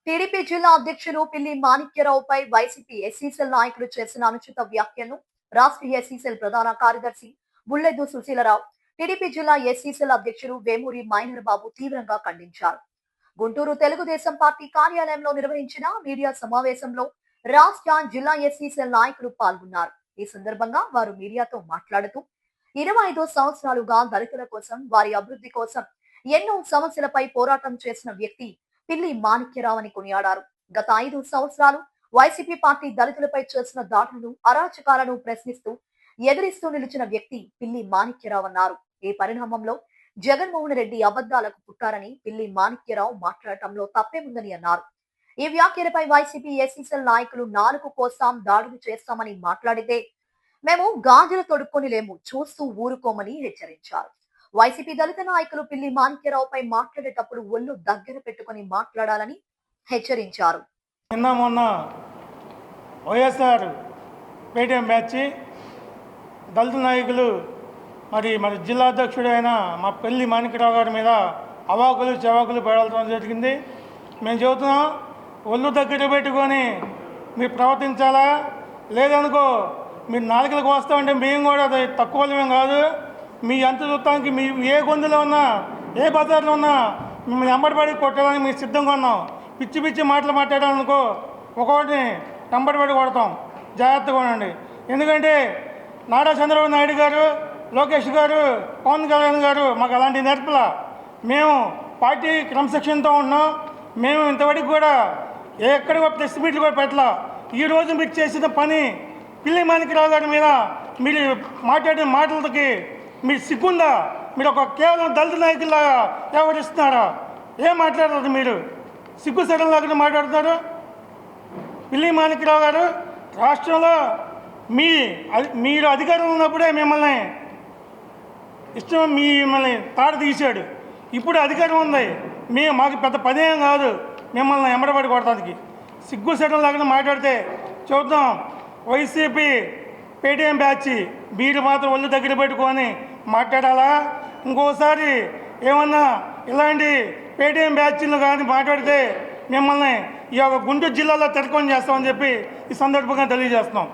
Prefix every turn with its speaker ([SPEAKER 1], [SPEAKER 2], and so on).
[SPEAKER 1] TDP జిల్లా అధ్యక్షులు పిల్లి మాణిక్యరావుపై వైసీపీ ఎస్సీసెల్ నాయకులు చేసిన అనుచిత వ్యాఖ్యలను రాష్ట్రీయ ఎస్సీసెల్ ప్రధాన కార్యదర్శి బుల్లెద్దు సుశీలరావు, టీడీపీ జిల్లా ఎస్సీసెల్ అధ్యక్షుడు వేమూరి మైనర్ బాబు తీవ్రంగా ఖండించారు. గుంటూరు తెలుగుదేశం పార్టీ కార్యాలయంలో నిర్వహించిన మీడియా సమావేశంలో రాష్ట్ర జిల్లా ఎస్సీసెల్ నాయకులు పాల్గొన్నారు. ఈ సందర్భంగా వారు మీడియాతో మాట్లాడుతూ 25 సంవత్సరాలుగా దళితుల కోసం, వారి అభివృద్ధి కోసం ఎన్నో సమస్యలపై పోరాటం చేసిన వ్యక్తి పిల్లి మాణిక్యరావు అని కొనియాడారు. గత 5 సంవత్సరాలు వైసీపీ పార్టీ దళితులపై చేసిన దాడులను, అరాచకాలను ప్రశ్నిస్తూ ఎదిరిస్తూ నిలిచిన వ్యక్తి పిల్లి మాణిక్యరావు అన్నారు. ఈ పరిణామంలో జగన్మోహన్ రెడ్డి అబద్దాలకు పుట్టారని పిల్లి మాణిక్యరావు మాట్లాడటంలో తప్పేముందని అన్నారు. ఈ వ్యాఖ్యలపై వైసీపీ ఎస్సీసెల్ నాయకులు నాలుగు కోస్తాం, దాడులు చేస్తామని మాట్లాడితే మేము గాజులు తొడుక్కొని లేము, చూస్తూ ఊరుకోమని హెచ్చరించారు. వైసీపీ దళిత నాయకులు పిల్లి మాణిక్యరావుపై మాట్లాడేటప్పుడు ఒళ్ళు దగ్గర పెట్టుకుని మాట్లాడాలని హెచ్చరించారు.
[SPEAKER 2] నిన్న మొన్న వైఎస్ఆర్ పేటీఎం బ్యాచ్ దళిత నాయకులు మరి జిల్లా అధ్యక్షుడైన మా పిల్లి మాణిక్యరావు గారి మీద అవాకులు చెవాకులు పెడతాం జరిగింది. మేము చెబుతున్నాం, ఒళ్ళు దగ్గర పెట్టుకొని మీరు ప్రవర్తించాలా, లేదనుకో మీరు నాలుకలకు వస్తామంటే మేము కూడా అది తక్కువ వాళ్ళమేం కాదు. మీ అంత చూస్తానికి మీ ఏ గొంతులో ఉన్నా, ఏ బజార్లో ఉన్నా మిమ్మల్ని ఎంబడిపడి కొట్టడానికి మీరు సిద్ధంగా ఉన్నాం. పిచ్చి పిచ్చి మాటలు మాట్లాడాలనుకో ఒకటిని ఎంబడిపడి కొడతాం. జాగ్రత్తగా ఉండండి. ఎందుకంటే నారా చంద్రబాబు నాయుడు గారు, లోకేష్ గారు, పవన్ కళ్యాణ్ గారు మాకు అలాంటి నేర్పల. మేము పార్టీ క్రమశిక్షణతో ఉన్నాం. మేము ఇంతవరకు కూడా ఎక్కడ ప్రెస్ మీట్లు కూడా పెట్టలా. ఈరోజు మీరు చేసిన పని పిల్లి మాణిక్యరావు గారి మీద మీరు మాట్లాడిన మాటలకి మీరు సిగ్గుందా? మీరు ఒక కేవలం దళిత నాయకుల్లాగా వ్యవహరిస్తున్నారా? ఏం మాట్లాడతారు మీరు? సిగ్గు సడన్లాగా మాట్లాడుతున్నారు. పిల్లి మాణిక్యరావు గారు రాష్ట్రంలో మీరు అధికారంలో ఉన్నప్పుడే మిమ్మల్ని మిమ్మల్ని తాడ తీశాడు. ఇప్పుడు అధికారం ఉంది, మాకు పెద్ద పదేం కాదు మిమ్మల్ని ఎంబడబడి కొడటానికి. సిగ్గు సడన్లాగా మాట్లాడితే చూద్దాం. వైసీపీ పేటీఎం బ్యాచ్ మీరు మాత్రం ఒళ్ళు దగ్గర పెట్టుకొని మాట్లాడాలా? ఇంకోసారి ఏమన్నా ఇలాంటి పేటీఎం బ్యాచ్లు కానీ మాట్లాడితే మిమ్మల్ని ఈ యొక్క గుంటూరు జిల్లాలో తెరకొని చేస్తామని చెప్పి ఈ సందర్భంగా తెలియజేస్తున్నాం.